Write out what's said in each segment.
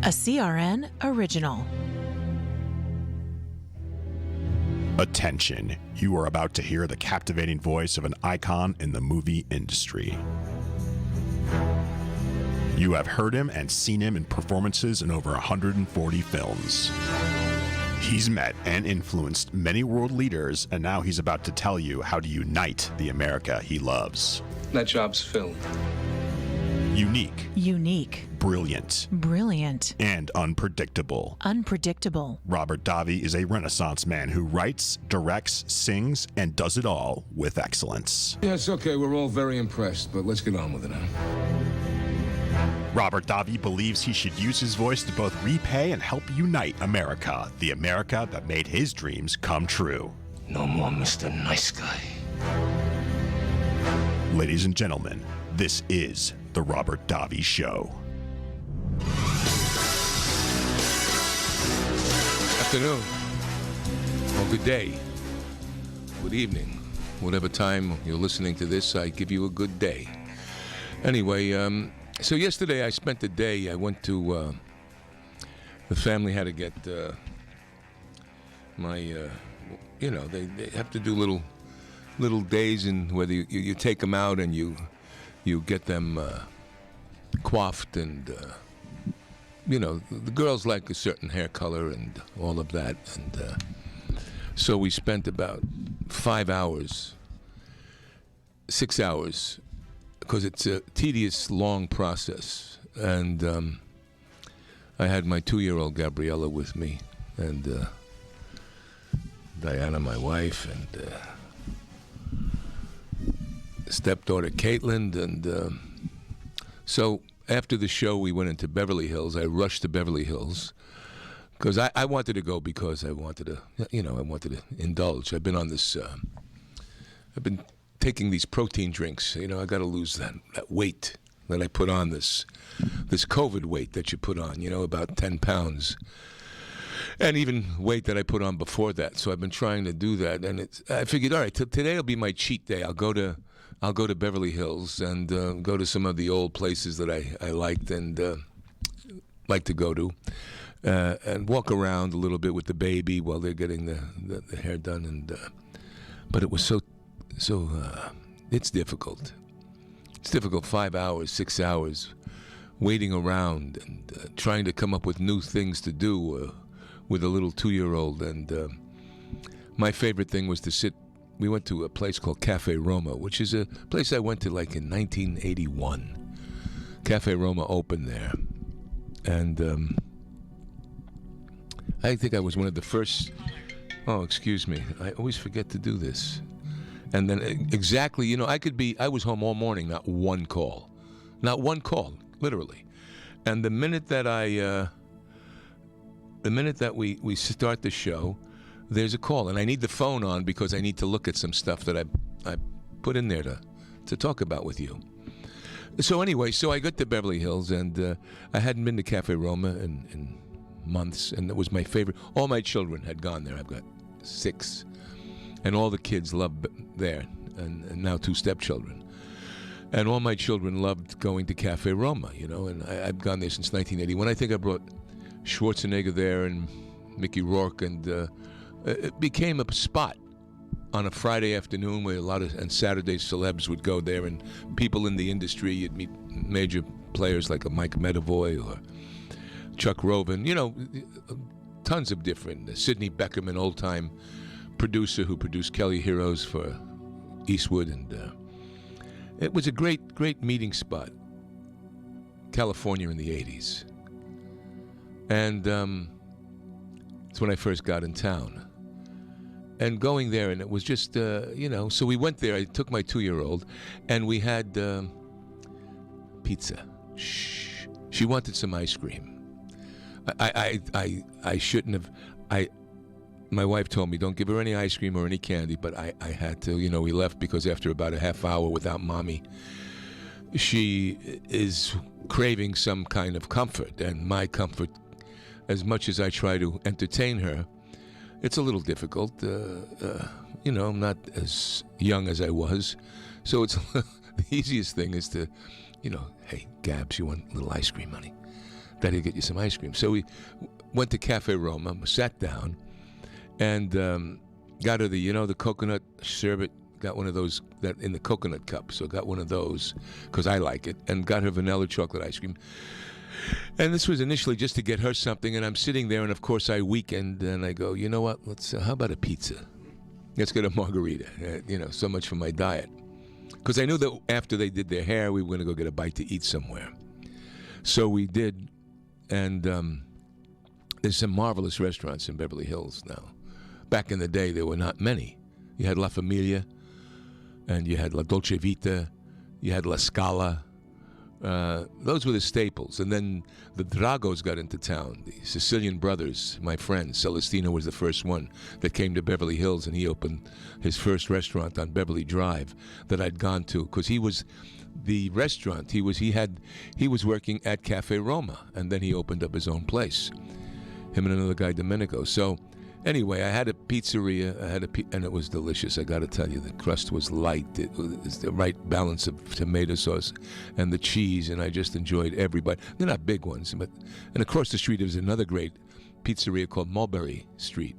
A CRN original. Attention, you are about to hear the captivating voice of an icon in the movie industry. You have heard him and seen him in performances in over 140 films. He's met and influenced many world leaders, and now he's about to tell you how to unite the America he loves. That job's filled. Unique. Brilliant. And unpredictable. Robert Davi is a Renaissance man who writes, directs, sings, and does it all with excellence. Yeah, it's okay. We're all very impressed, but let's get on with it now. Robert Davi believes he should use his voice to both repay and help unite America, the America that made his dreams come true. No more Mr. Nice Guy. Ladies and gentlemen, this is The Robert Davi Show. Afternoon. Well, good day. Good evening. Whatever time you're listening to this, I give you a good day. Anyway, so yesterday I spent the day, I went to, the family had to get they have to do little days, and whether you take them out and you get them coiffed, and the girls like a certain hair color and all of that, and so we spent about 6 hours, because it's a tedious, long process, and I had my 2-year-old Gabriella with me, and Diana, my wife, and stepdaughter Caitlin, and so after the show we went into Beverly Hills. I rushed to Beverly Hills because I wanted to go, because I wanted to indulge. I've been on this I've been taking these protein drinks. I got to lose that weight that I put on, this COVID weight that you put on, about 10 pounds. And even weight that I put on before that. So I've been trying to do that, and I figured, all right, today will be my cheat day. I'll go to Beverly Hills and go to some of the old places that I liked and like to go to, and walk around a little bit with the baby while they're getting the hair done. And but it was so it's difficult. It's difficult. 5 hours, 6 hours, waiting around and trying to come up with new things to do with a little 2-year-old. And my favorite thing was to sit. We went to a place called Cafe Roma, which is a place I went to like in 1981. Cafe Roma opened there, and I think I was one of the first. Oh, excuse me. I always forget to do this. And then exactly, I was home all morning, not one call, literally. And the minute that we start the show, there's a call, and I need the phone on because I need to look at some stuff that I put in there to talk about with you. So anyway, I got to Beverly Hills, and I hadn't been to Cafe Roma in months, and it was my favorite. All my children had gone there. I've got 6, and all the kids loved there, and now 2 stepchildren. And all my children loved going to Cafe Roma, and I've gone there since 1981. I think I brought Schwarzenegger there and Mickey Rourke, and it became a spot on a Friday afternoon where and Saturday celebs would go there, and people in the industry. You'd meet major players like a Mike Medavoy or Chuck Roven, tons of different. Sidney Beckerman, old-time producer who produced Kelly Heroes for Eastwood, and it was a great meeting spot. California in the 80s. And it's when I first got in town. And going there, and it was just, so we went there. I took my 2-year-old, and we had pizza. Shh. She wanted some ice cream. I shouldn't have. My wife told me, don't give her any ice cream or any candy, but I had to. We left because after about a half hour without mommy, she is craving some kind of comfort, and my comfort, as much as I try to entertain her, it's a little difficult. I'm not as young as I was, so it's the easiest thing is to, hey, Gabs, you want a little ice cream, honey? Daddy, get you some ice cream. So we went to Cafe Roma, sat down, and got her the coconut sherbet. Got one of those that in the coconut cup. So got one of those because I like it, and got her vanilla chocolate ice cream. And this was initially just to get her something, and I'm sitting there, and of course I weakened, and I go, you know what? How about a pizza? Let's get a margarita. So much for my diet. Because I knew that after they did their hair, we were going to go get a bite to eat somewhere. So we did, and there's some marvelous restaurants in Beverly Hills now. Back in the day, there were not many. You had La Familia, and you had La Dolce Vita, you had La Scala. Those were the staples. And then the Dragos got into town. The Sicilian brothers, my friend, Celestino was the first one that came to Beverly Hills, and he opened his first restaurant on Beverly Drive that I'd gone to because he was the restaurant. He was working at Cafe Roma, and then he opened up his own place. Him and another guy, Domenico. So anyway, I had a pizzeria. And it was delicious. I got to tell you, the crust was light. It was the right balance of tomato sauce and the cheese, and I just enjoyed every bite. They're not big ones, and across the street there's another great pizzeria called Mulberry Street.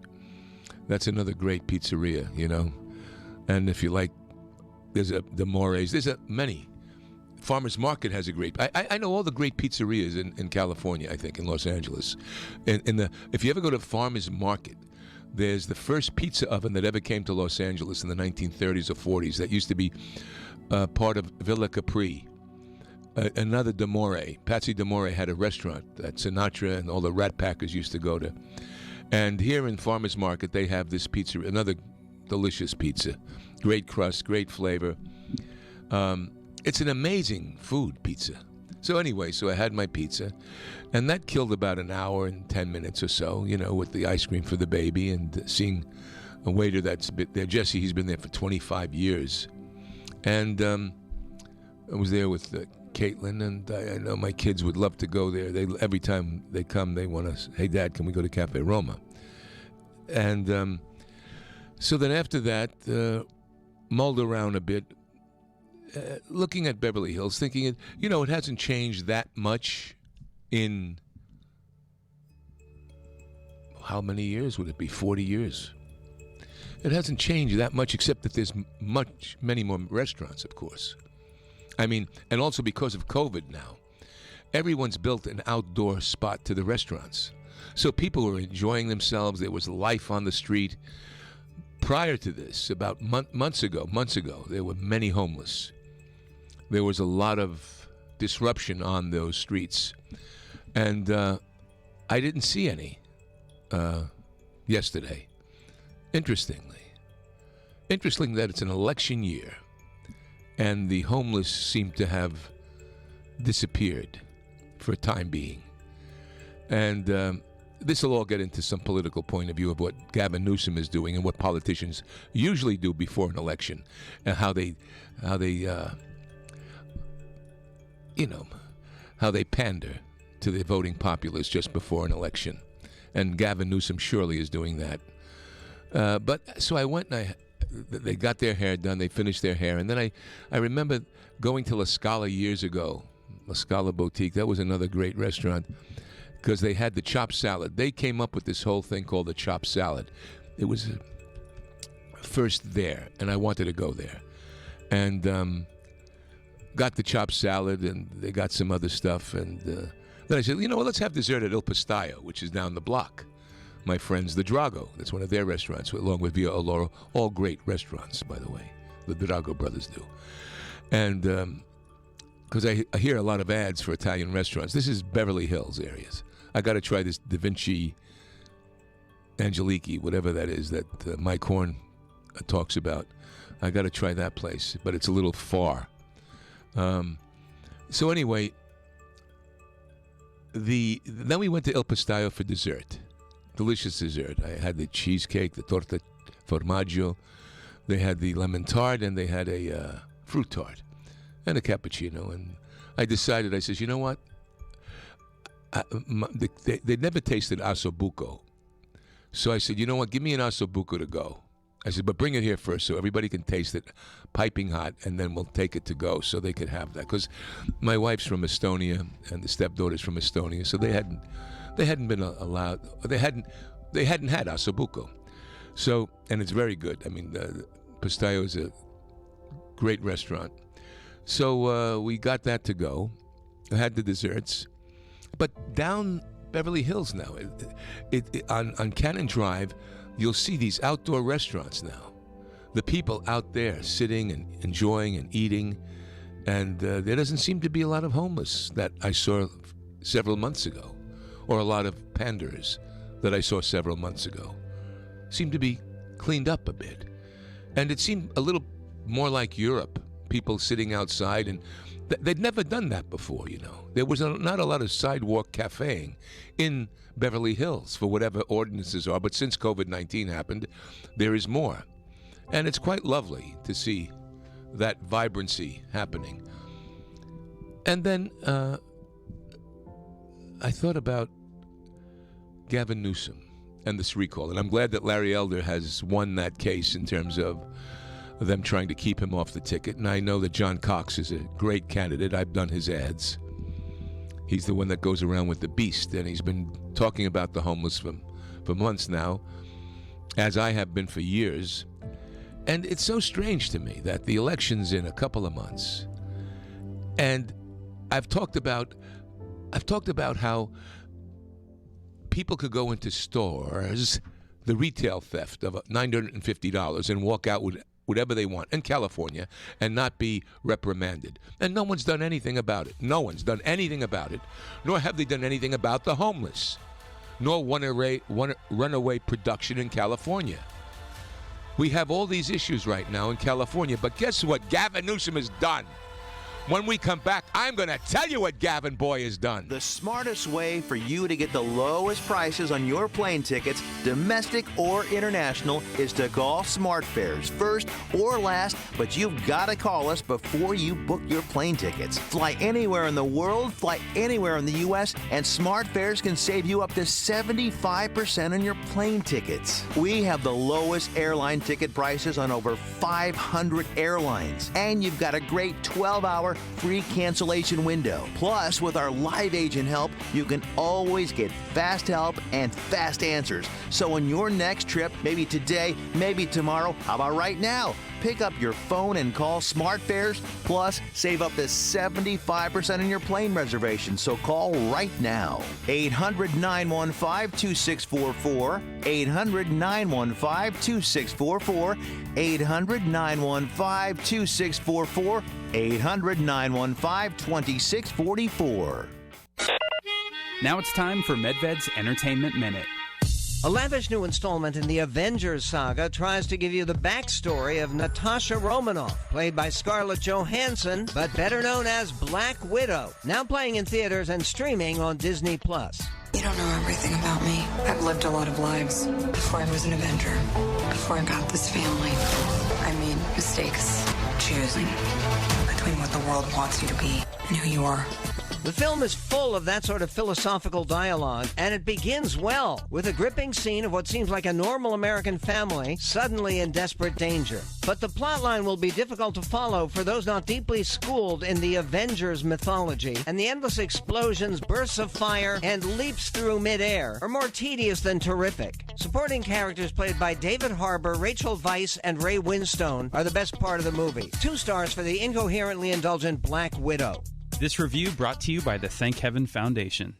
That's another great pizzeria, And if you like, there's the Mores. There's many. Farmers Market has a great. I know all the great pizzerias in California. I think in Los Angeles, if you ever go to Farmers Market, there's the first pizza oven that ever came to Los Angeles in the 1930s or 40s. That used to be part of Villa Capri. Another D'Amore. Patsy D'Amore had a restaurant that Sinatra and all the Rat Packers used to go to. And here in Farmers Market, they have this pizza, another delicious pizza. Great crust, great flavor. It's an amazing food, pizza. So anyway, I had my pizza, and that killed about an hour and 10 minutes or so, with the ice cream for the baby and seeing a waiter that's been there. Jesse, he's been there for 25 years. And I was there with Caitlin, and I know my kids would love to go there. Every time they come, they want to, hey, Dad, can we go to Cafe Roma? And so then after that, mulled around a bit, looking at Beverly Hills, thinking, it hasn't changed that much in, how many years would it be? 40 years. It hasn't changed that much, except that there's many more restaurants, of course. I mean, and also because of COVID now, everyone's built an outdoor spot to the restaurants. So people were enjoying themselves. There was life on the street. Prior to this, about months ago, there were many homeless. There was a lot of disruption on those streets. And I didn't see any yesterday. Interesting that it's an election year, and the homeless seem to have disappeared for a time being. And this will all get into some political point of view of what Gavin Newsom is doing and what politicians usually do before an election, and how they pander to the voting populace just before an election. And Gavin Newsom surely is doing that. But so I went, and they got their hair done, they finished their hair, and then I remember going to La Scala years ago, La Scala Boutique. That was another great restaurant, because they had the chopped salad. They came up with this whole thing called the chopped salad. It was first there, and I wanted to go there. And got the chopped salad, and they got some other stuff. And then I said, let's have dessert at Il Pistaio, which is down the block. My friends, the Drago, that's one of their restaurants, along with Via Alloro. All great restaurants, by the way, the Drago brothers do. And because I hear a lot of ads for Italian restaurants. This is Beverly Hills areas. I got to try this Da Vinci Angelique, whatever that is that Mike Horn talks about. I got to try that place, but it's a little far. So anyway, then we went to Il Pistaio for dessert. Delicious dessert. I had the cheesecake, the torta formaggio. They had the lemon tart, and they had a fruit tart and a cappuccino. And I decided, I says, you know what? They never tasted ossobuco. So I said, you know what? Give me an ossobuco to go. I said, but bring it here first so everybody can taste it piping hot, and then we'll take it to go so they could have that. Because my wife's from Estonia and the stepdaughter's from Estonia, so they hadn't been allowed. They hadn't had ossobuco. So, and it's very good. I mean, Postaio is a great restaurant. So we got that to go. I had the desserts. But down Beverly Hills now, on Cannon Drive, you'll see these outdoor restaurants now. The people out there sitting and enjoying and eating. And there doesn't seem to be a lot of homeless that I saw several months ago, or a lot of panders that I saw several months ago. Seemed to be cleaned up a bit. And it seemed a little more like Europe, people sitting outside, and they'd never done that before, you know. There was not a lot of sidewalk cafeing in Beverly Hills for whatever ordinances are, but since COVID-19 happened, there is more. And it's quite lovely to see that vibrancy happening. And then I thought about Gavin Newsom and this recall, and I'm glad that Larry Elder has won that case in terms of them trying to keep him off the ticket. And I know that John Cox is a great candidate. I've done his ads. He's the one that goes around with the beast, and he's been talking about the homeless for months now, as I have been for years. And it's so strange to me that the election's in a couple of months, and I've talked about how people could go into stores, the retail theft of $950, and walk out with whatever they want in California and not be reprimanded. And no one's done anything about it. No one's done anything about it, nor have they done anything about the homeless, nor runaway production in California. We have all these issues right now in California, but guess what Gavin Newsom has done? When we come back, I'm going to tell you what Gavin Boy has done. The smartest way for you to get the lowest prices on your plane tickets, domestic or international, is to call SmartFares first or last, but you've got to call us before you book your plane tickets. Fly anywhere in the world, fly anywhere in the U.S., and SmartFares can save you up to 75% on your plane tickets. We have the lowest airline ticket prices on over 500 airlines, and you've got a great 12-hour free cancellation window. Plus, with our live agent help, you can always get fast help and fast answers. So on your next trip, maybe today, maybe tomorrow, how about right now? Pick up your phone and call SmartFares, plus save up to 75% on your plane reservation. So call right now. 800-915-2644. 800-915-2644. 800-915-2644. 800-915-2644. Now it's time for MedVed's Entertainment Minute. A lavish new installment in the Avengers saga tries to give you the backstory of Natasha Romanoff, played by Scarlett Johansson, but better known as Black Widow. Now playing in theaters and streaming on Disney+. You don't know everything about me. I've lived a lot of lives before I was an Avenger, before I got this family. I made mistakes choosing between what the world wants you to be and who you are. The film is full of that sort of philosophical dialogue, and it begins well, with a gripping scene of what seems like a normal American family suddenly in desperate danger. But the plotline will be difficult to follow for those not deeply schooled in the Avengers mythology, and the endless explosions, bursts of fire, and leaps through midair are more tedious than terrific. Supporting characters played by David Harbour, Rachel Weisz, and Ray Winstone are the best part of the movie. 2 stars for the incoherently indulgent Black Widow. This review brought to you by the Thank Heaven Foundation.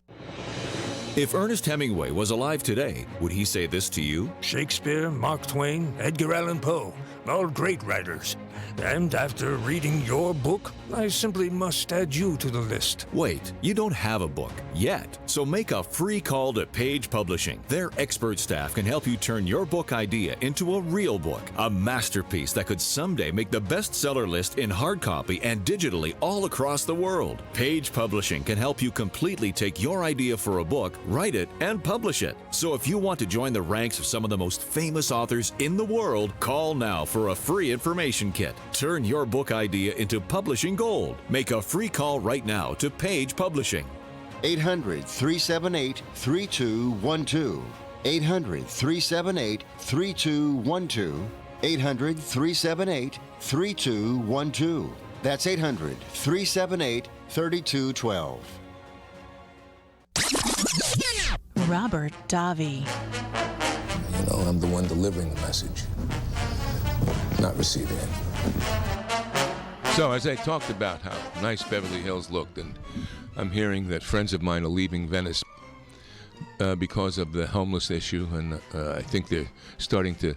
If Ernest Hemingway was alive today, would he say this to you? Shakespeare, Mark Twain, Edgar Allan Poe, all great writers. And after reading your book, I simply must add you to the list. Wait, you don't have a book yet. So make a free call to Page Publishing. Their expert staff can help you turn your book idea into a real book, a masterpiece that could someday make the bestseller list in hard copy and digitally all across the world. Page Publishing can help you completely take your idea for a book, write it, and publish it. So if you want to join the ranks of some of the most famous authors in the world, call now for a free information kit. Turn your book idea into publishing gold. Make a free call right now to Page Publishing. 800-378-3212. 800-378-3212. 800-378-3212. That's 800-378-3212. Robert Davi. You know, I'm the one delivering the message, not receiving it. So, as I talked about how nice Beverly Hills looked, and I'm hearing that friends of mine are leaving Venice because of the homeless issue, and I think they're starting to,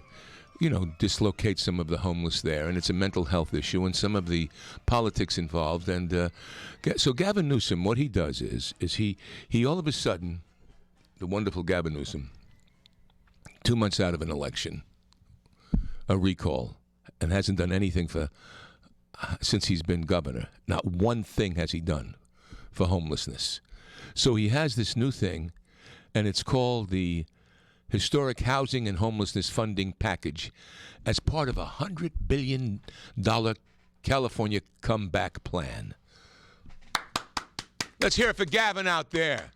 dislocate some of the homeless there, and it's a mental health issue, and some of the politics involved. And so Gavin Newsom, what he does is he all of a sudden, the wonderful Gavin Newsom, 2 months out of an election, a recall, and hasn't done anything since he's been governor. Not one thing has he done for homelessness. So he has this new thing, and it's called the Historic Housing and Homelessness Funding Package as part of a $100 billion California comeback plan. Let's hear it for Gavin out there.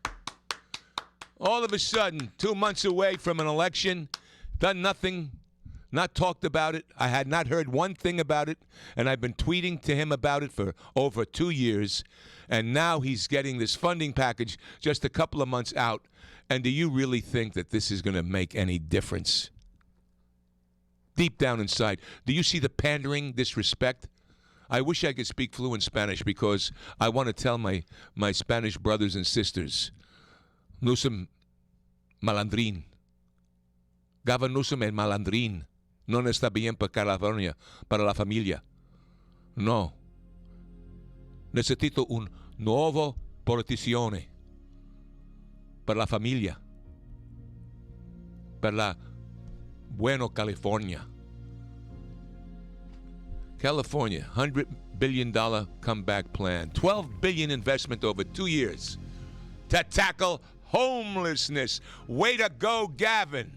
All of a sudden, 2 months away from an election, done nothing, not talked about it. I had not heard one thing about it, and I've been tweeting to him about it for over 2 years, and now he's getting this funding package just a couple of months out. And do you really think that this is going to make any difference? Deep down inside, do you see the pandering, disrespect? I wish I could speak fluent Spanish because I want to tell my Spanish brothers and sisters, Newsom, malandrín. Gavin Newsom es malandrín. No está bien para California, para la familia. No. Necesito un nuevo politicione. Para la familia, para la bueno California. California, $100 billion comeback plan, $12 billion investment over 2 years to tackle homelessness. Way to go, Gavin.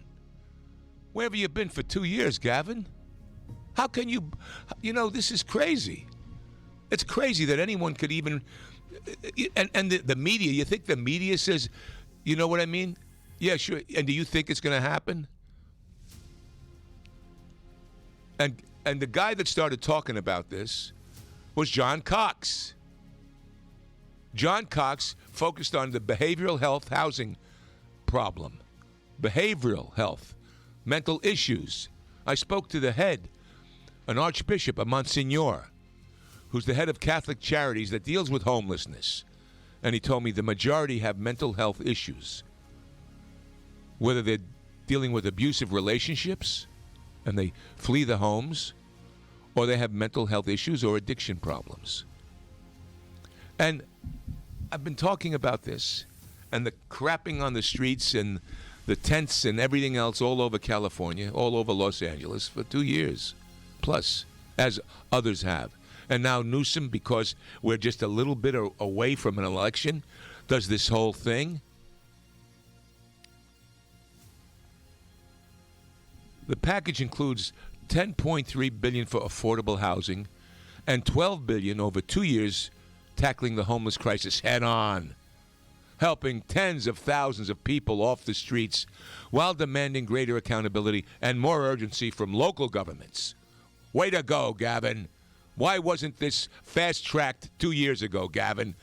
Where have you been for 2 years, Gavin? How can you this is crazy. It's crazy that anyone could even, and the media, you think the media says, you know what I mean? Yeah, sure. And do you think it's going to happen? And the guy that started talking about this was John Cox. John Cox focused on the behavioral health housing problem. Behavioral health, mental issues. I spoke to the head, an archbishop, a Monsignor, who's the head of Catholic Charities that deals with homelessness. And he told me the majority have mental health issues, whether they're dealing with abusive relationships and they flee the homes, or they have mental health issues or addiction problems. And I've been talking about this and the crapping on the streets and the tents and everything else all over California, all over Los Angeles for 2 years plus, as others have. And now Newsom, because we're just a little bit away from an election, does this whole thing. The package includes $10.3 billion for affordable housing and $12 billion over 2 years tackling the homeless crisis head on, helping tens of thousands of people off the streets while demanding greater accountability and more urgency from local governments. Way to go, Gavin. Why wasn't this fast-tracked 2 years ago, Gavin?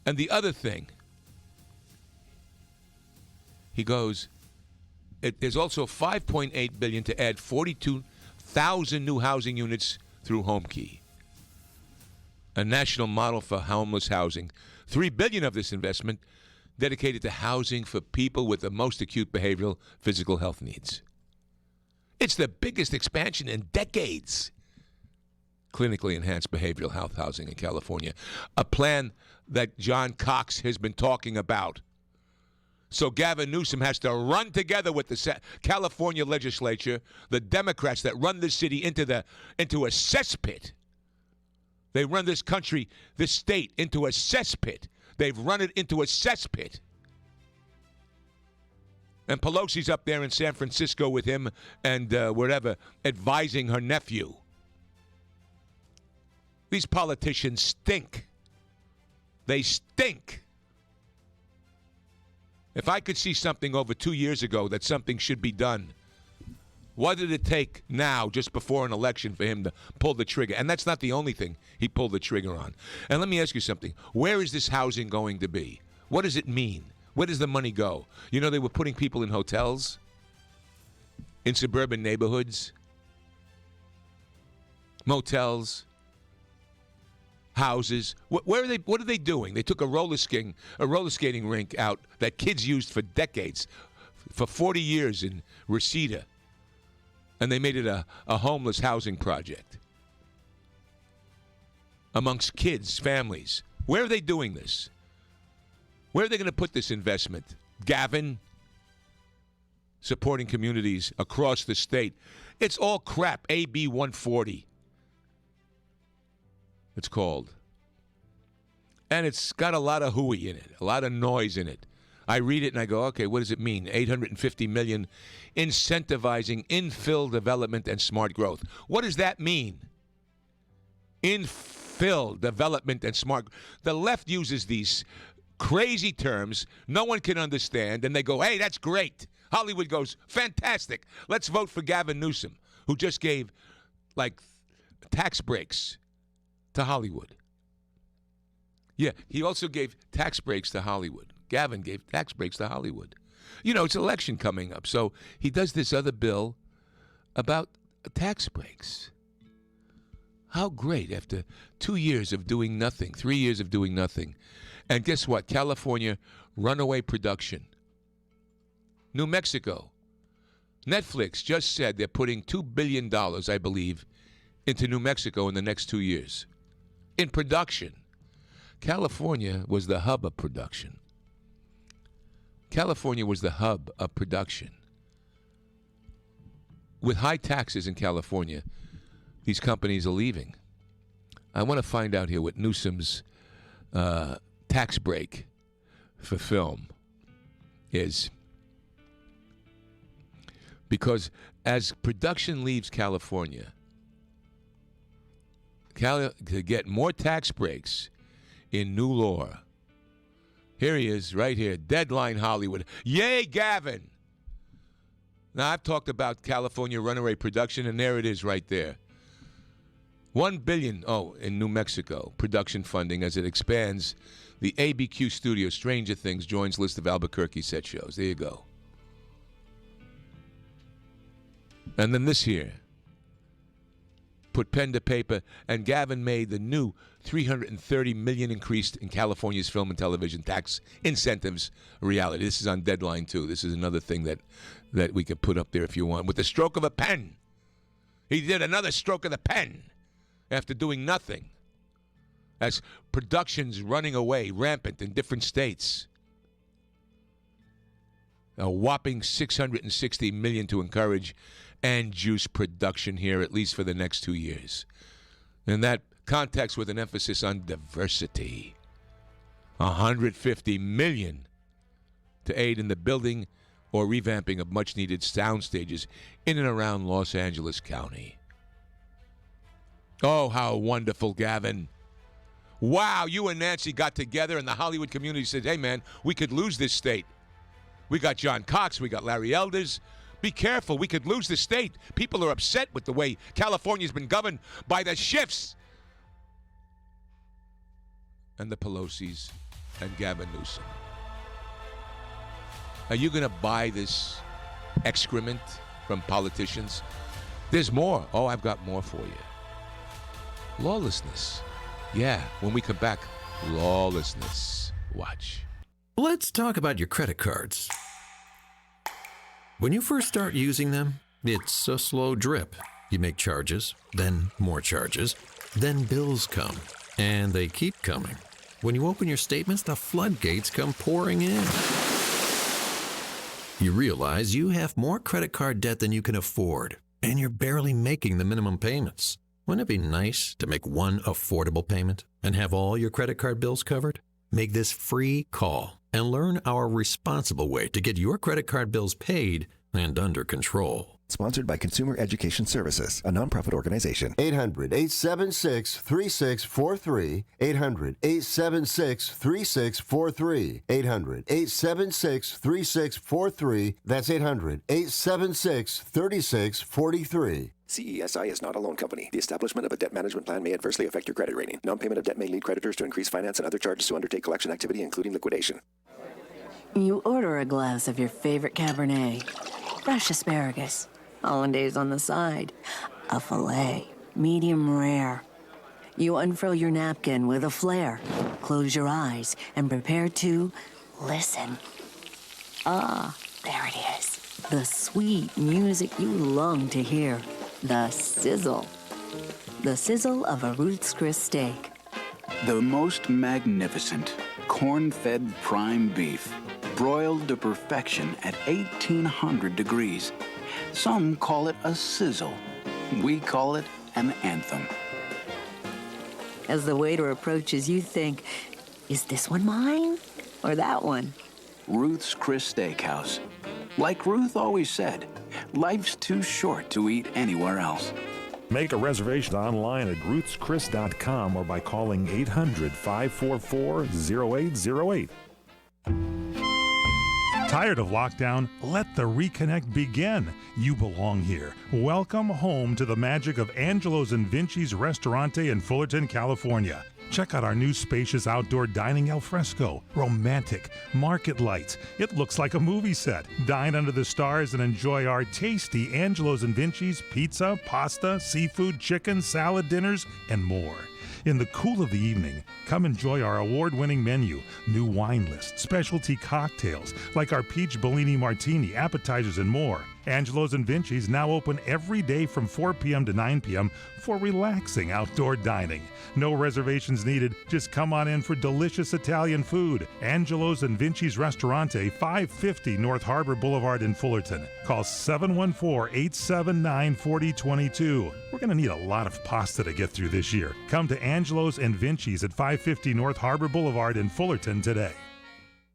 And the other thing, he goes, there's also $5.8 billion to add 42,000 new housing units through HomeKey, a national model for homeless housing. $3 billion of this investment dedicated to housing for people with the most acute behavioral, physical health needs. It's the biggest expansion in decades. Clinically enhanced behavioral health housing in California, a plan that John Cox has been talking about. So Gavin Newsom has to run together with the California legislature, the Democrats that run this city into a cesspit. They run this country, this state, into a cesspit. They've run it into a cesspit. And Pelosi's up there in San Francisco with him and whatever, advising her nephew. These politicians stink. They stink. If I could see something over 2 years ago that something should be done, What did it take now, just before an election, for him to pull the trigger? And that's not the only thing he pulled the trigger on. And let me ask you something. Where is this housing going to be? What does it mean? Where does the money go? You know, they were putting people in hotels, in suburban neighborhoods, motels, houses. Where are they? What are they doing? They took a roller skating rink out that kids used for decades, for 40 years in Reseda. And they made it a homeless housing project amongst kids, families. Where are they doing this? Where are they going to put this investment? Gavin, supporting communities across the state. It's all crap. AB 140, it's called. And it's got a lot of hooey in it, a lot of noise in it. I read it and I go, okay, what does it mean? $850 million incentivizing infill development and smart growth. What does that mean? Infill development and smart. The left uses these crazy terms no one can understand, and they go, hey, that's great. Hollywood goes, fantastic. Let's vote for Gavin Newsom, who just gave, like, tax breaks to Hollywood. Yeah, he also gave tax breaks to Hollywood. Gavin gave tax breaks to Hollywood. You know, it's election coming up, so he does this other bill about tax breaks. How great, after 2 years of doing nothing, 3 years of doing nothing. And guess what? California, runaway production. New Mexico. Netflix just said they're putting $2 billion, I believe, into New Mexico in the next 2 years. In production. California was the hub of production. California was the hub of production. With high taxes in California, these companies are leaving. I want to find out here what Newsom's tax break for film is. Because as production leaves California, to get more tax breaks in new law. Here he is, right here, Deadline Hollywood. Yay, Gavin! Now, I've talked about California runaway production, and there it is right there. $1 billion, in New Mexico, production funding as it expands the ABQ studio. Stranger Things joins list of Albuquerque set shows. There you go. And then this here. Put pen to paper, and Gavin made the new $330 million increase in California's film and television tax incentives a reality. This is on Deadline, too. This is another thing that we can put up there if you want. With the stroke of a pen. He did another stroke of the pen after doing nothing. As productions running away, rampant in different states. A whopping $660 million to encourage and juice production here, at least for the next 2 years. In that context, with an emphasis on diversity. $150 million to aid in the building or revamping of much-needed sound stages in and around Los Angeles County. Oh, how wonderful, Gavin. Wow, you and Nancy got together and the Hollywood community said, hey, man, we could lose this state. We got John Cox, we got Larry Elders. Be careful, we could lose the state. People are upset with the way California's been governed by the Schiffs and the Pelosi's and Gavin Newsom. Are you going to buy this excrement from politicians? There's more. Oh, I've got more for you. Lawlessness. Yeah, when we come back, lawlessness. Watch. Let's talk about your credit cards. When you first start using them, it's a slow drip. You make charges, then more charges, then bills come, and they keep coming. When you open your statements, the floodgates come pouring in. You realize you have more credit card debt than you can afford, and you're barely making the minimum payments. Wouldn't it be nice to make one affordable payment and have all your credit card bills covered? Make this free call and learn our responsible way to get your credit card bills paid and under control. Sponsored by Consumer Education Services, a nonprofit organization. 800-876-3643. 800-876-3643. 800-876-3643. That's 800-876-3643. CESI is not a loan company. The establishment of a debt management plan may adversely affect your credit rating. Non-payment of debt may lead creditors to increase finance and other charges to undertake collection activity, including liquidation. You order a glass of your favorite Cabernet, fresh asparagus, hollandaise on the side, a filet, medium rare. You unfurl your napkin with a flair, close your eyes, and prepare to listen. Ah, there it is. The sweet music you long to hear. The sizzle. The sizzle of a Ruth's Chris steak. The most magnificent corn-fed prime beef, broiled to perfection at 1,800 degrees. Some call it a sizzle. We call it an anthem. As the waiter approaches, you think, is this one mine or that one? Ruth's Chris Steakhouse. Like Ruth always said, life's too short to eat anywhere else. Make a reservation online at ruthschris.com or by calling 800-544-0808. Tired of lockdown? Let the reconnect begin. You belong here. Welcome home to the magic of Angelo's and Vinci's Restaurante in Fullerton, California. Check out our new spacious outdoor dining al fresco. Romantic, market lights. It looks like a movie set. Dine under the stars and enjoy our tasty Angelo's and Vinci's pizza, pasta, seafood, chicken, salad dinners, and more. In the cool of the evening, come enjoy our award-winning menu, new wine list, specialty cocktails like our peach Bellini martini, appetizers, and more. Angelo's and Vinci's now open every day from 4 p.m. to 9 p.m. for relaxing outdoor dining. No reservations needed. Just come on in for delicious Italian food. Angelo's and Vinci's Restaurante, 550 North Harbor Boulevard in Fullerton. Call 714-879-4022. We're going to need a lot of pasta to get through this year. Come to Angelo's and Vinci's at 550 North Harbor Boulevard in Fullerton today.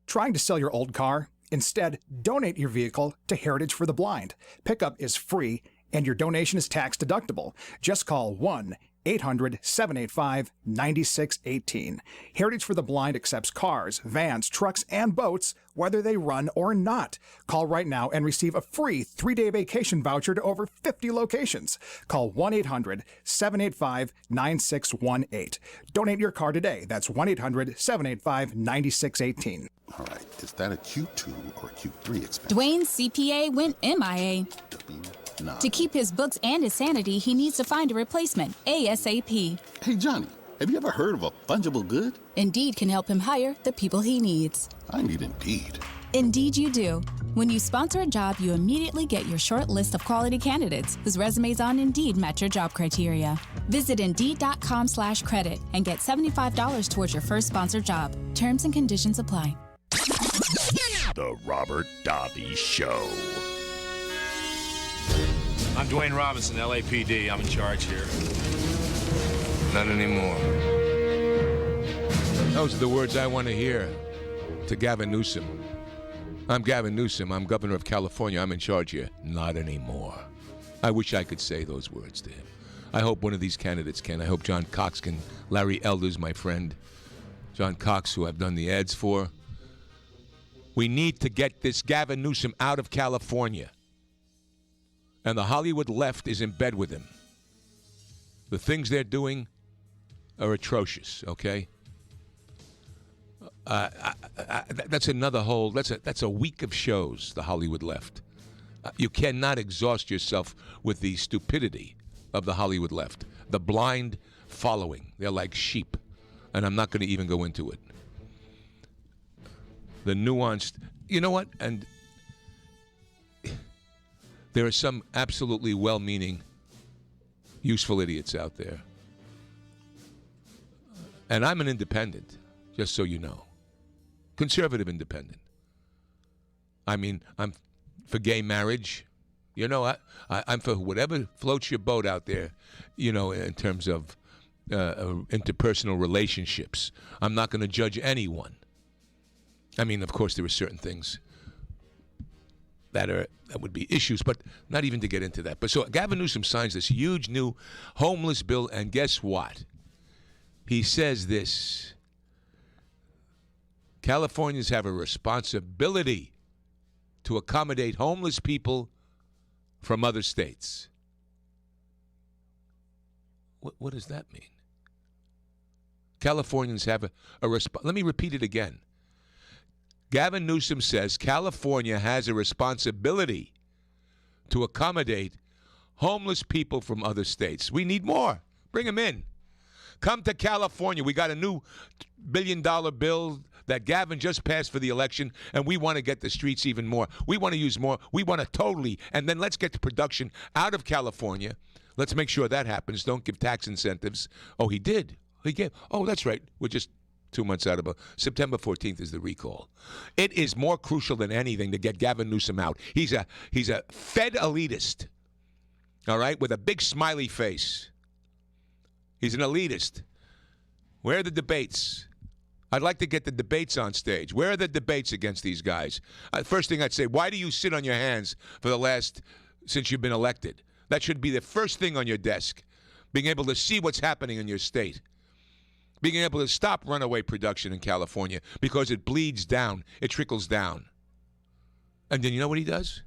Trying to sell your old car? Instead, donate your vehicle to Heritage for the Blind. Pickup is free, and your donation is tax deductible. Just call 1-800-785-9618. Heritage for the Blind accepts cars, vans, trucks, and boats, whether they run or not. Call right now and receive a free 3-day vacation voucher to over 50 locations. Call 1-800-785-9618. Donate your car today. That's 1-800-785-9618. All right, is that a Q2 or a Q3 expense? Dwayne's CPA went MIA. To keep his books and his sanity, he needs to find a replacement ASAP. Hey, Johnny, have you ever heard of a fungible good? Indeed can help him hire the people he needs. I need Indeed. Indeed you do. When you sponsor a job, you immediately get your short list of quality candidates whose resumes on Indeed match your job criteria. Visit Indeed.com/credit and get $75 towards your first sponsored job. Terms and conditions apply. The Robert Davi Show. I'm Dwayne Robinson, LAPD. I'm in charge here. Not anymore. Those are the words I want to hear to Gavin Newsom. I'm Gavin Newsom. I'm governor of California. I'm in charge here. Not anymore. I wish I could say those words to him. I hope one of these candidates can. I hope John Cox can. Larry Elder's my friend. John Cox, who I've done the ads for. We need to get this Gavin Newsom out of California. And the Hollywood left is in bed with him. The things they're doing are atrocious, okay? That's another whole, that's a week of shows, the Hollywood left. You cannot exhaust yourself with the stupidity of the Hollywood left. The blind following. They're like sheep. And I'm not going to even go into it. The nuanced, you know what? And there are some absolutely well-meaning, useful idiots out there. And I'm an independent, just so you know. Conservative independent. I mean, I'm for gay marriage. You know, I'm for whatever floats your boat out there, you know, in terms of interpersonal relationships. I'm not going to judge anyone. I mean, of course, there are certain things that would be issues, but not even to get into that. But so Gavin Newsom signs this huge new homeless bill, and guess what? He says this: Californians have a responsibility to accommodate homeless people from other states. What does that mean? Californians have a let me repeat it again. Gavin Newsom says California has a responsibility to accommodate homeless people from other states. We need more. Bring them in. Come to California. We got a new $1 billion bill that Gavin just passed for the election, and we want to get the streets even more. We want to use more. We want to totally, and then let's get the production out of California. Let's make sure that happens. Don't give tax incentives. Oh, he did. He gave. Oh, that's right. We're just 2 months out of September 14th is the recall. It is more crucial than anything to get Gavin Newsom out. He's a Fed elitist, all right, with a big smiley face. He's an elitist. Where are the debates? I'd like to get the debates on stage. Where are the debates against these guys? First thing I'd say, why do you sit on your hands since you've been elected? That should be the first thing on your desk, being able to see what's happening in your state. Being able to stop runaway production in California because it bleeds down. It trickles down. And then you know what he does?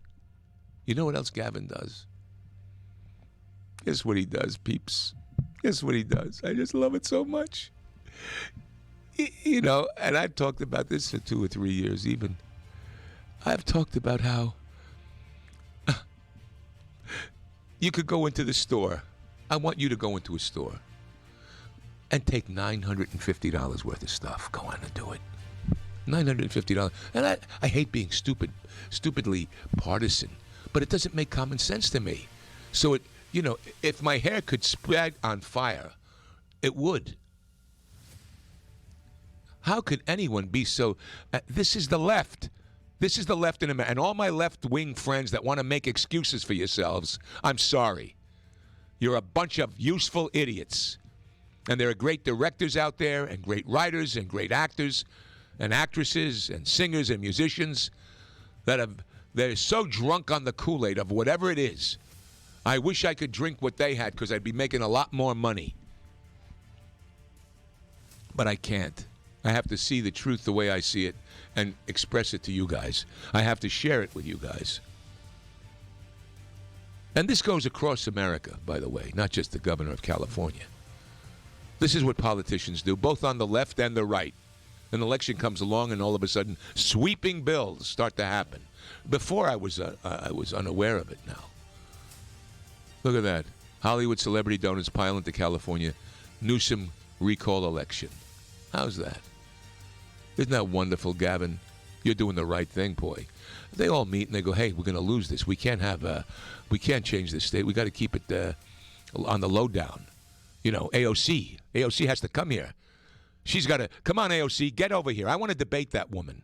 You know what else Gavin does? Guess what he does, peeps? Guess what he does? I just love it so much. You know, and I've talked about this for 2 or 3 years even. I've talked about how you could go into the store. I want you to go into a store and take $950 worth of stuff. Go on and do it. $950. And I hate being stupidly partisan, but it doesn't make common sense to me. So, if my hair could spread on fire, it would. How could anyone be so... this is the left. This is the left in America. And all my left-wing friends that want to make excuses for yourselves, I'm sorry. You're a bunch of useful idiots. And there are great directors out there, and great writers, and great actors, and actresses, and singers, and musicians they're so drunk on the Kool-Aid of whatever it is. I wish I could drink what they had because I'd be making a lot more money. But I can't. I have to see the truth the way I see it and express it to you guys. I have to share it with you guys. And this goes across America, by the way, not just the governor of California. This is what politicians do, both on the left and the right. An election comes along, and all of a sudden, sweeping bills start to happen. Before I was unaware of it now. Look at that. Hollywood celebrity donors pile into California. Newsom recall election. How's that? Isn't that wonderful, Gavin? You're doing the right thing, boy. They all meet and they go, hey, we're going to lose this. We can't change this state. We got to keep it on the lowdown. AOC. AOC has to come here. She's got to come on, AOC, get over here. I want to debate that woman.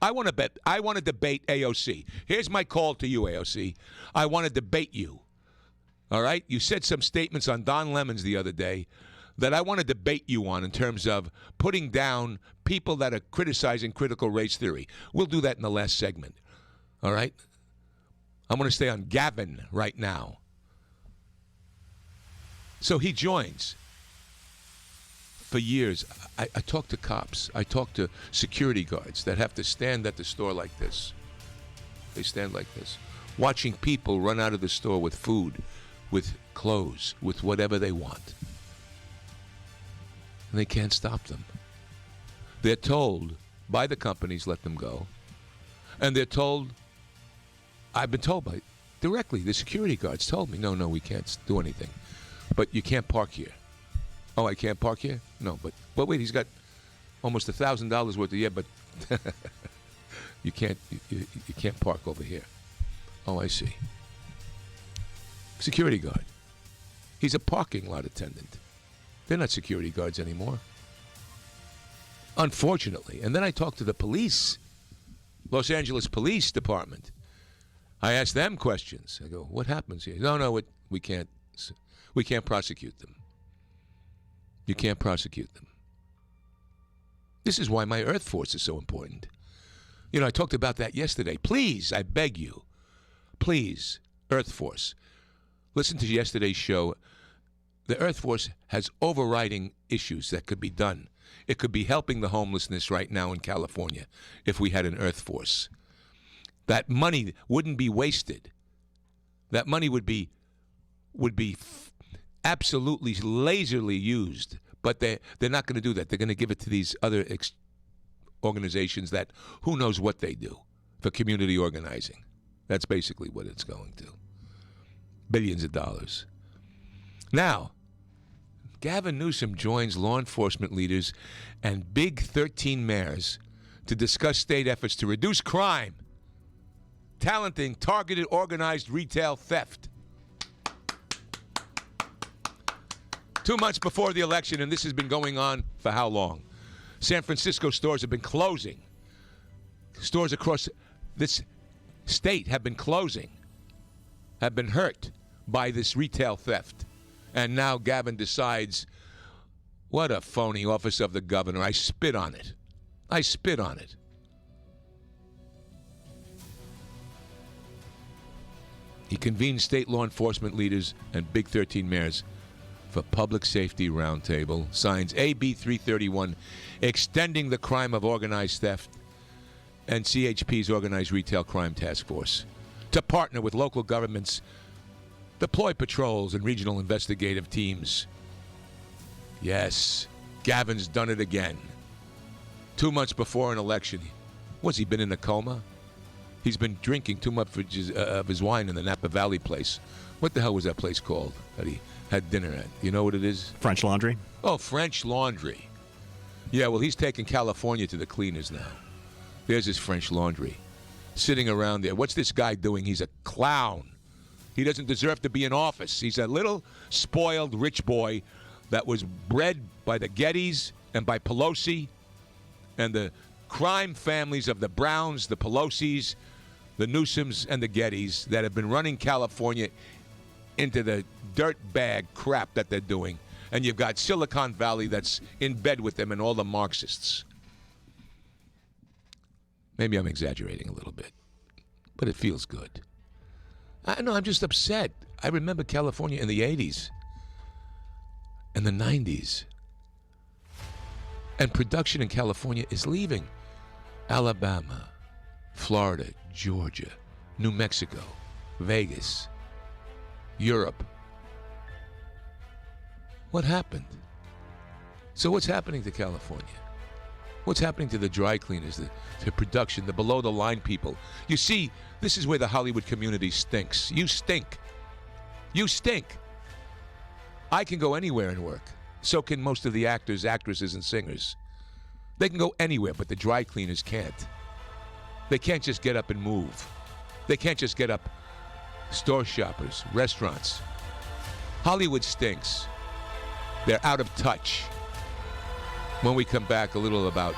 I want to debate AOC. Here's my call to you, AOC. I want to debate you. All right? You said some statements on Don Lemons the other day that I want to debate you on in terms of putting down people that are criticizing critical race theory. We'll do that in the last segment. All right? I'm going to stay on Gavin right now. So he joins. For years, I talk to cops. I talk to security guards that have to stand at the store like this. They stand like this, watching people run out of the store with food, with clothes, with whatever they want. And they can't stop them. They're told by the companies, let them go. And they're told, I've been told directly, the security guards told me, no, we can't do anything. But you can't park here. Oh, I can't park here? No, but wait, he's got almost $1,000 worth of but you can't park over here. Oh, I see. Security guard. He's a parking lot attendant. They're not security guards anymore. Unfortunately. And then I talked to the police, Los Angeles Police Department. I asked them questions. I go, what happens here? No, we can't prosecute them. You can't prosecute them. This is why my Earth Force is so important. I talked about that yesterday. Please, I beg you, Please, Earth Force, listen to yesterday's show. The Earth Force has overriding issues that could be done. It could be helping the homelessness right now in California if we had an Earth Force. That money wouldn't be wasted. That money would be absolutely laserly used. But they're not going to do that. They're going to give it to these other organizations that who knows what they do for community organizing. That's basically what it's going to. Billions of dollars. Now, Gavin Newsom joins law enforcement leaders and big 13 mayors to discuss state efforts to reduce crime, talenting targeted organized retail theft. 2 months before the election, and this has been going on for how long? San Francisco stores have been closing. Stores across this state have been closing, have been hurt by this retail theft. And now Gavin decides, what a phony office of the governor. I spit on it. I spit on it. He convened state law enforcement leaders and Big 13 mayors for Public Safety Roundtable, signs AB 331, extending the crime of organized theft, and CHP's Organized Retail Crime Task Force to partner with local governments, deploy patrols and regional investigative teams. Yes, Gavin's done it again. 2 months before an election. What's he been in a coma? He's been drinking too much of his wine in the Napa Valley place. What the hell was that place called that he had dinner at? You know what it is? French Laundry. Oh, French Laundry. Yeah, well, he's taking California to the cleaners now. There's his French Laundry. Sitting around there. What's this guy doing? He's a clown. He doesn't deserve to be in office. He's a little spoiled rich boy that was bred by the Gettys and by Pelosi and the crime families of the Browns, the Pelosis, the Newsoms, and the Gettys that have been running California into the dirt bag crap that they're doing. And you've got Silicon Valley that's in bed with them and all the Marxists. Maybe I'm exaggerating a little bit, but it feels good. I know, I'm just upset. I remember California in the 80s and the 90s. And production in California is leaving. Alabama, Florida, Georgia, New Mexico, Vegas, Europe. What happened? So what's happening to California? What's happening to the dry cleaners, the production, the below-the-line people? You see, this is where the Hollywood community stinks. You stink. You stink. I can go anywhere and work. So can most of the actors, actresses, and singers. They can go anywhere, but the dry cleaners can't. They can't just get up and move. They can't just get up. Store shoppers, restaurants. Hollywood stinks. They're out of touch. When we come back, a little about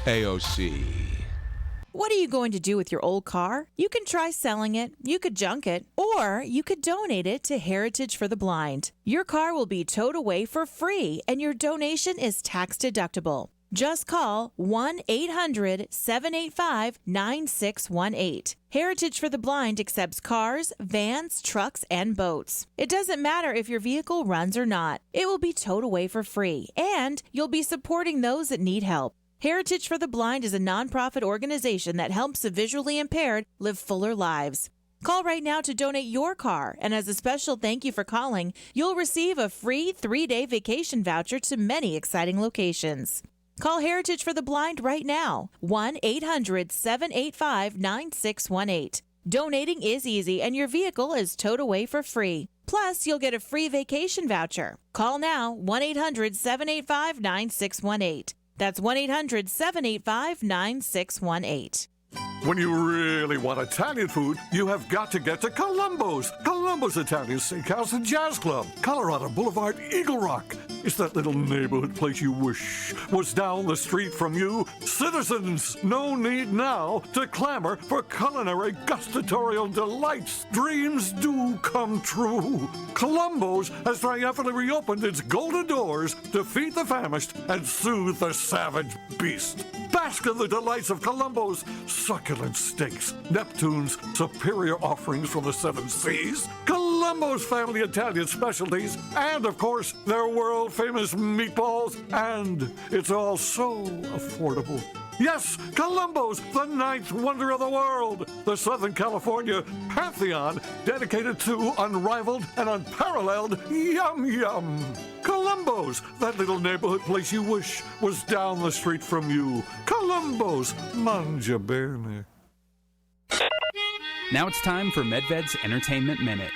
AOC. What are you going to do with your old car? You can try selling it, you could junk it, or you could donate it to Heritage for the Blind. Your car will be towed away for free, and your donation is tax deductible. Just call 1-800-785-9618. Heritage for the Blind accepts cars, vans, trucks, and boats. It doesn't matter if your vehicle runs or not. It will be towed away for free, and you'll be supporting those that need help. Heritage for the Blind is a nonprofit organization that helps the visually impaired live fuller lives. Call right now to donate your car, and as a special thank you for calling, you'll receive a free 3-day vacation voucher to many exciting locations. Call Heritage for the Blind right now, 1-800-785-9618. Donating is easy, and your vehicle is towed away for free. Plus, you'll get a free vacation voucher. Call now, 1-800-785-9618. That's 1-800-785-9618. When you really want Italian food, you have got to get to Columbo's. Columbo's Italian Steakhouse and Jazz Club, Colorado Boulevard, Eagle Rock. It's that little neighborhood place you wish was down the street from you. Citizens, no need now to clamor for culinary gustatorial delights. Dreams do come true. Columbo's has triumphantly reopened its golden doors to feed the famished and soothe the savage beast. Bask in the delights of Colombo's succulent steaks, Neptune's superior offerings from the seven seas, Colombo's family Italian specialties, and, of course, their world-famous meatballs. And it's all so affordable. Yes, Colombo's, the ninth wonder of the world. The Southern California pantheon dedicated to unrivaled and unparalleled yum-yum. Colombo's, that little neighborhood place you wish was down the street from you. Colombo's, mangia bene. Now it's time for MedVed's Entertainment Minute.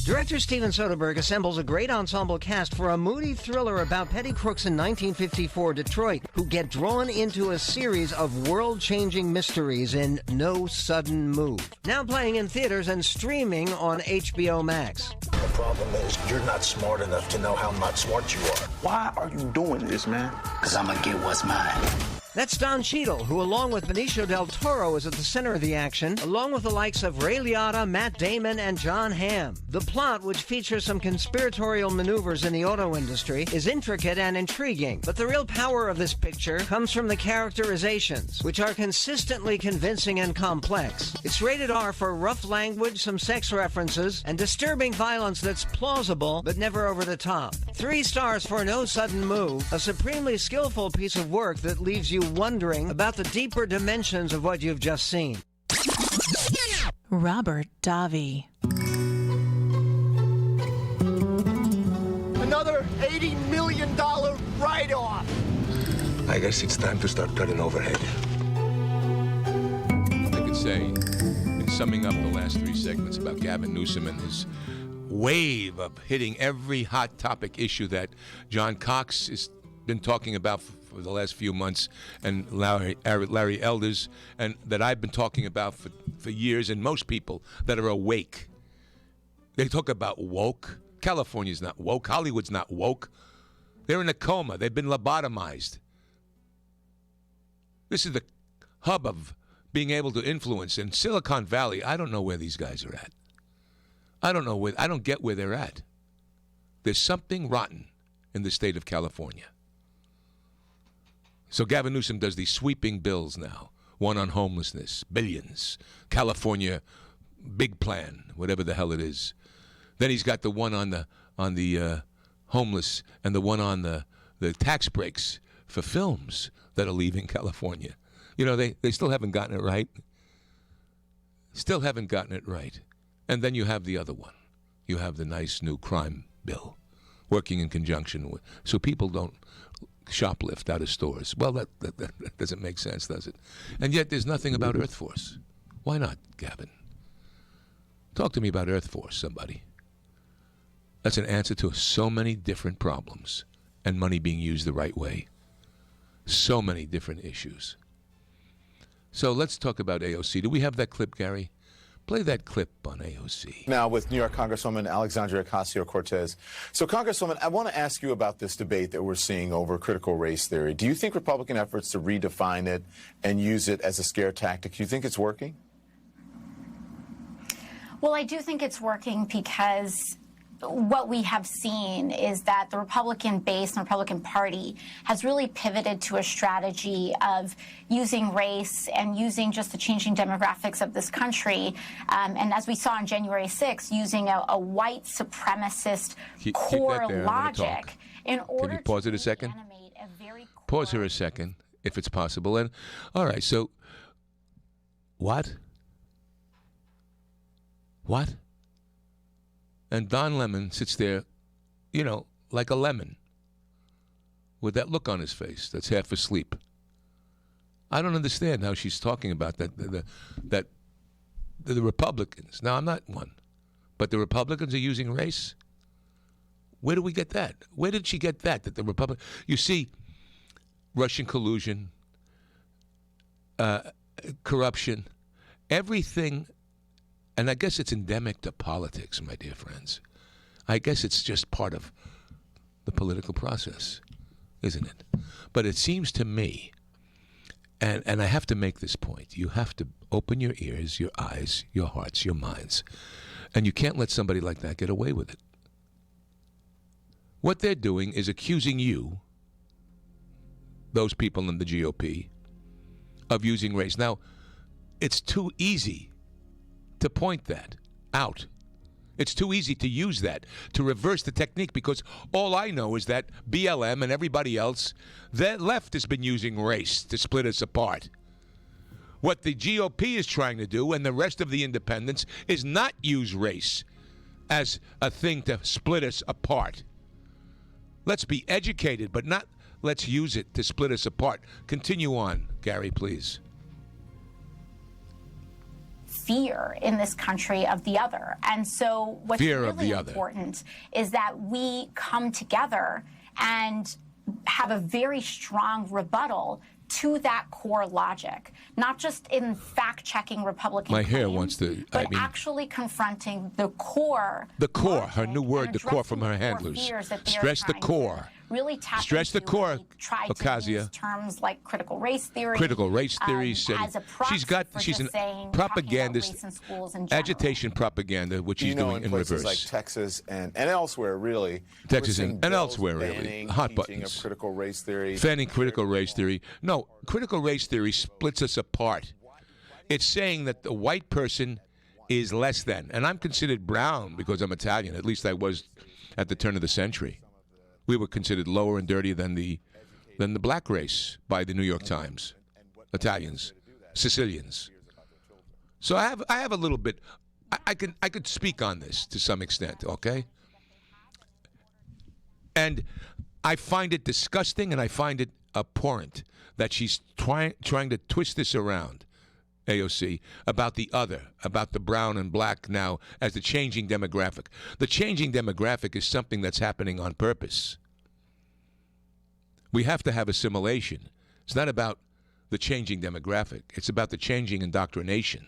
Director Steven Spielberg assembles a great ensemble cast for a moody thriller about petty crooks in 1954 Detroit who get drawn into a series of world-changing mysteries in No Sudden Move. Now playing in theaters and streaming on HBO Max. The problem is you're not smart enough to know how not smart you are. Why are you doing this, man? Because I'm going to get what's mine. That's Don Cheadle, who along with Benicio Del Toro is at the center of the action, along with the likes of Ray Liotta, Matt Damon, and John Hamm. The plot, which features some conspiratorial maneuvers in the auto industry, is intricate and intriguing, but the real power of this picture comes from the characterizations, which are consistently convincing and complex. It's rated R for rough language, some sex references, and disturbing violence that's plausible but never over the top. 3 stars for No Sudden Move, a supremely skillful piece of work that leaves you wondering about the deeper dimensions of what you've just seen. Robert Davi. Another $80 million write-off. I guess it's time to start cutting overhead. I could say, in summing up the last 3 segments about Gavin Newsom and his wave of hitting every hot topic issue that John Cox has been talking about for the last few months, and Larry Elders, and that I've been talking about for years, and most people that are awake. They talk about woke. California's not woke. Hollywood's not woke. They're in a coma. They've been lobotomized. This is the hub of being able to influence. In Silicon Valley, I don't know where these guys are at. I don't get where they're at. There's something rotten in the state of California. So Gavin Newsom does these sweeping bills now. One on homelessness, billions. California big plan, whatever the hell it is. Then he's got the one on the homeless and the one on the tax breaks for films that are leaving California. You know, they still haven't gotten it right. Still haven't gotten it right. And then you have the other one. You have the nice new crime bill working in conjunction with, so people don't shoplift out of stores. Well, that doesn't make sense, does it? And yet there's nothing about Earth Force. Why not, Gavin? Talk to me about Earth Force, somebody. That's an answer to so many different problems and money being used the right way. So many different issues. So let's talk about AOC. Do we have that clip, Gary? Play that clip on AOC. Now with New York Congresswoman Alexandria Ocasio-Cortez. So, Congresswoman, I want to ask you about this debate that we're seeing over critical race theory. Do you think Republican efforts to redefine it and use it as a scare tactic, do you think it's working? Well, I do think it's working because what we have seen is that the Republican base and the Republican Party has really pivoted to a strategy of using race and using just the changing demographics of this country. And as we saw on January 6th, using a white supremacist core logic in order Can you pause it a second? Pause here a second, if it's possible. And all right, so what? What? And Don Lemon sits there, you know, like a lemon, with that look on his face that's half asleep. I don't understand how she's talking about that the Republicans. Now, I'm not one, but the Republicans are using race. Where do we get that? Where did she get that? That the Republic? You see, Russian collusion, corruption, everything. And I guess it's endemic to politics, my dear friends. I guess it's just part of the political process, isn't it? But it seems to me, and I have to make this point, you have to open your ears, your eyes, your hearts, your minds, and you can't let somebody like that get away with it. What they're doing is accusing you, those people in the GOP, of using race. Now, it's too easy to point that out. It's too easy to use that, to reverse the technique, because all I know is that BLM and everybody else, the left has been using race to split us apart. What the GOP is trying to do, and the rest of the independents, is not use race as a thing to split us apart. Let's be educated, but not let's use it to split us apart. Continue on, Gary, please. Fear in this country of the other. And so what's really important is that we come together and have a very strong rebuttal to that core logic, not just in fact-checking Republican My hair claims, wants to, but actually confronting the core. The core, her new word, the core from her handlers. Stress the core. Really tap Stress the core, Ocasio. Terms like critical race theory. Critical race theory. As a proxy she's an saying, propagandist, agitation propaganda, which she's doing in places reverse. like Texas and elsewhere, really. Texas and elsewhere, really. Hot buttons. Of critical race theory. Fanning critical race theory. No, critical race theory splits us apart. It's saying that the white person is less than. And I'm considered brown because I'm Italian. At least I was at the turn of the century. We were considered lower and dirtier than the black race by the New York Times. Italians, Sicilians. So I have a little bit. I could speak on this to some extent, okay? And I find it disgusting and I find it abhorrent that she's trying to twist this around, AOC, about the other, about the brown and black now as the changing demographic. The changing demographic is something that's happening on purpose. We have to have assimilation. It's not about the changing demographic. It's about the changing indoctrination.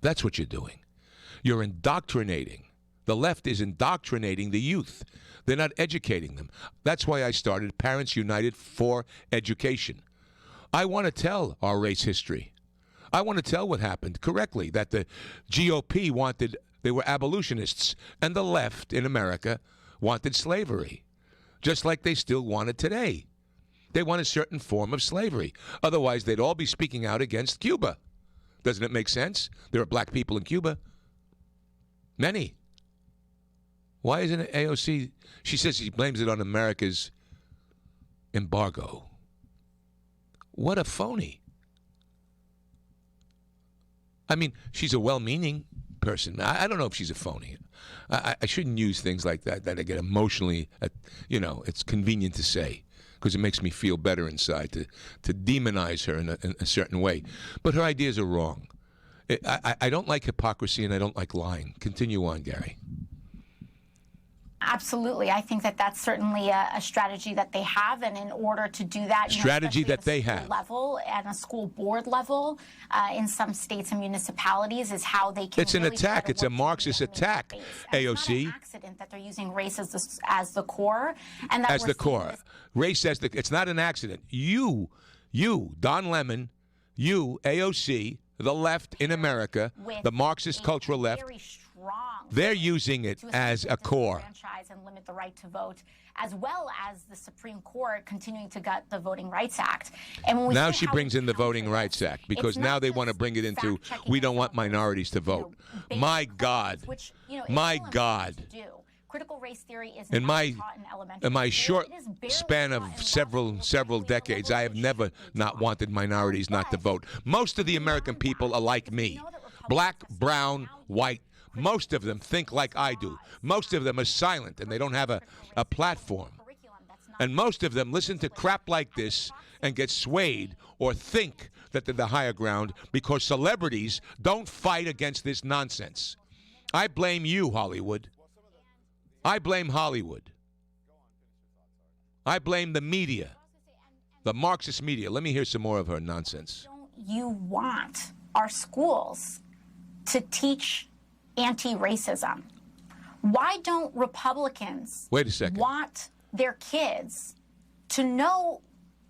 That's what you're doing. You're indoctrinating. The left is indoctrinating the youth. They're not educating them. That's why I started Parents United for Education. I want to tell our race history. I want to tell what happened correctly, that the GOP wanted, they were abolitionists, and the left in America wanted slavery, just like they still want it today. They want a certain form of slavery. Otherwise, they'd all be speaking out against Cuba. Doesn't it make sense? There are black people in Cuba. Many. Why isn't it AOC? She says she blames it on America's embargo. What a phony. I mean, she's a well-meaning person. I don't know if she's a phony. I shouldn't use things like that I get emotionally, it's convenient to say because it makes me feel better inside to demonize her in a certain way. But her ideas are wrong. I don't like hypocrisy and I don't like lying. Continue on, Gary. Absolutely. I think that that's certainly a strategy that they have. And in order to do that, strategy that they have level and a school board level in some states and municipalities is how they can. It's an attack. It's a Marxist attack, AOC. It's not an accident that they're using race as the core. And that as the core. Race as the, it's not an accident. You, Don Lemon, you, AOC, the left in America, the Marxist cultural left, they're using it as a core. And limit the right to vote, as well as the Supreme Court continuing to gut the Voting Rights Act. And when we now she brings in the Voting Rights Act because now they want to bring it into we don't want minorities to vote. My God, my God. Critical race theory is in my short span of several decades, I have never not wanted minorities not to vote. Most of the American people are like me, black, brown, white. Most of them think like I do. Most of them are silent and they don't have a platform. And most of them listen to crap like this and get swayed or think that they're the higher ground because celebrities don't fight against this nonsense. I blame you, Hollywood. I blame Hollywood. I blame the media, the Marxist media. Let me hear some more of her nonsense. You want our schools to teach anti-racism. Why don't Republicans want their kids to know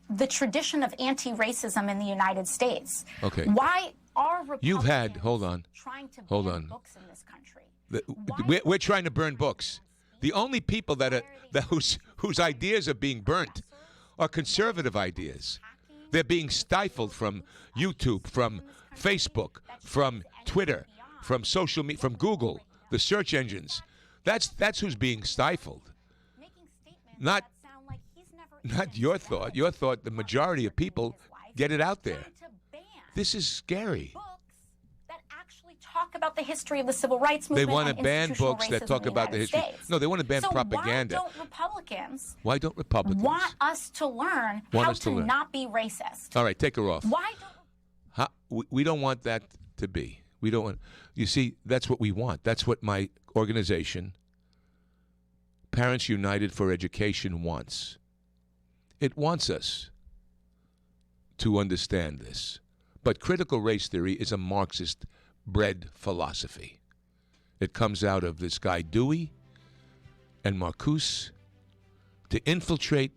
the tradition of anti-racism in the United States? Okay. Why are Republicans trying to burn books in this country? We're trying to burn books. The only people whose ideas are being burnt are conservative ideas. They're being stifled from YouTube, from Facebook, from Twitter, from social media, from Google, the search engines. That's who's being stifled. Not your thought. Your thought, the majority of people get it out there. This is scary. Talk about the history of the civil rights movement. They want to ban books that talk about the history. No, they want to ban propaganda. Why don't Republicans want us to learn how to not be racist? All right, take her off. Why don't we don't want that to be. We don't want. You see, that's what we want. That's what my organization, Parents United for Education, wants. It wants us to understand this. But critical race theory is a Marxist bred philosophy. It comes out of this guy Dewey and Marcuse to infiltrate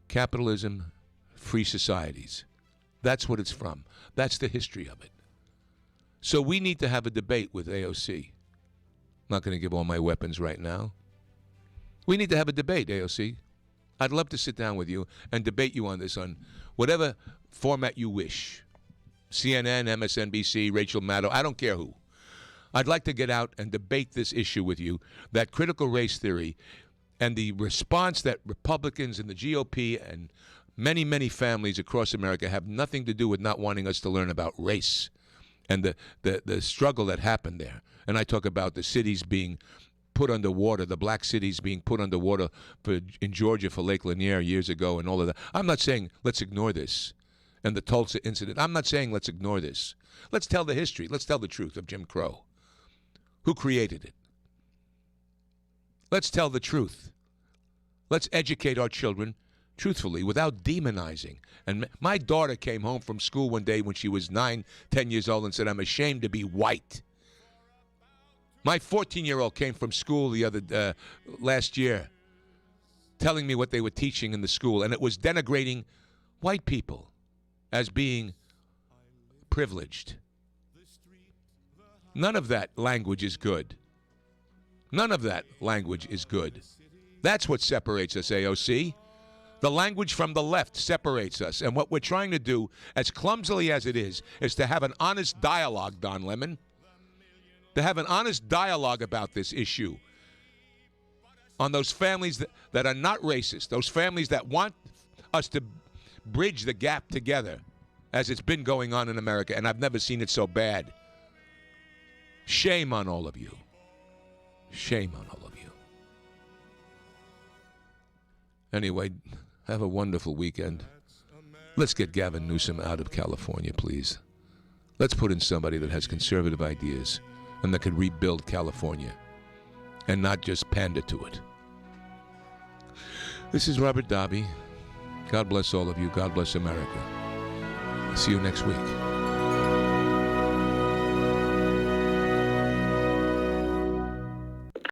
capitalism, free societies. That's what it's from. That's the history of it. So we need to have a debate with AOC. I'm not going to give all my weapons right now. We need to have a debate, AOC. I'd love to sit down with you and debate you on this, on whatever format you wish. CNN, MSNBC, Rachel Maddow, I don't care who. I'd like to get out and debate this issue with you, that critical race theory and the response that Republicans and the GOP and many, many families across America have nothing to do with not wanting us to learn about race and the struggle that happened there. And I talk about the cities being put underwater, the black cities being put underwater in Georgia for Lake Lanier years ago and all of that. I'm not saying let's ignore this. And the Tulsa incident. I'm not saying let's ignore this. Let's tell the history. Let's tell the truth of Jim Crow. Who created it? Let's tell the truth. Let's educate our children truthfully without demonizing. And my daughter came home from school one day when she was 9, 10 years old and said, I'm ashamed to be white. My 14-year-old came from school last year telling me what they were teaching in the school, and it was denigrating white people as being privileged. None of that language is good. None of that language is good. That's what separates us, AOC. The language from the left separates us. And what we're trying to do, as clumsily as it is to have an honest dialogue, Don Lemon, to have an honest dialogue about this issue on those families that are not racist, those families that want us to bridge the gap together as it's been going on in America, and I've never seen it so bad. Shame on all of you. Shame on all of you. Anyway, have a wonderful weekend. Let's get Gavin Newsom out of California, please. Let's put in somebody that has conservative ideas and that can rebuild California and not just pander to it. This is Robert Davi. God bless all of you. God bless America. See you next week.